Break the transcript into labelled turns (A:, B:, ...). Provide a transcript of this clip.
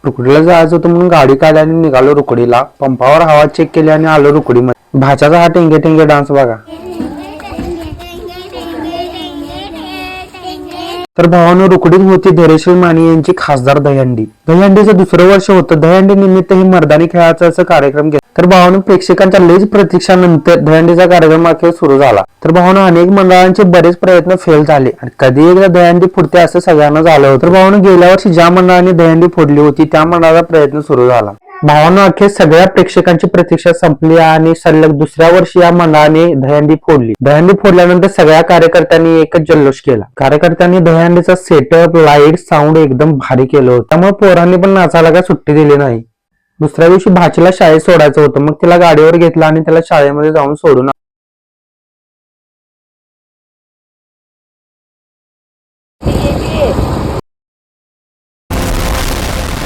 A: रुकडीला जायचं होतं म्हणून गाडी काढली आणि निघालो रुकडीला. पंपावर हवा चेक केली आणि आलो रुकडीमध्ये. भाच्याचा हा टेंगे टेंगे डान्स बघा. तर भावानं रुकडीत होती धैर्यशील माने यांची खासदार दहीहंडी. दहीहंडीचं दुसरं वर्ष होतं. दहीहंडी निमित्त ही मर्दानी खेळाचा असं कार्यक्रम घेतला. तर भावानं प्रेक्षकांच्या लईच प्रतीक्षानंतर दहीहंडीचा कार्यक्रम अखेर सुरू झाला. तर भावानं अनेक मंडळांचे बरेच प्रयत्न फेल झाले आणि कधी एकदा दहीहंडी फुटते असं सगळ्यांना झालं होतं. तर भावानं गेल्या वर्षी ज्या मंडळाने दहीहंडी फोडली होती त्या मंडळाचा प्रयत्न सुरू झाला. भावानं अखेर सगळ्या प्रेक्षकांची प्रतीक्षा संपली आणि सलग दुसऱ्या वर्षी या मंडळाने दहीहंडी फोडली. दहीहंडी फोडल्यानंतर सगळ्या कार्यकर्त्यांनी एकच जल्लोष केला. कार्यकर्त्यांनी दहीहंडीचा सेटअप, लाईट, साऊंड एकदम भारी केलं होतं. त्यामुळे पोरांनी पण नाचायला काय सुट्टी दिली नाही. दुसऱ्या दिवशी भाचीला शाळेत सोडायचं होतं. मग तिला गाडीवर घेतलं आणि त्याला शाळेमध्ये जाऊन सोडून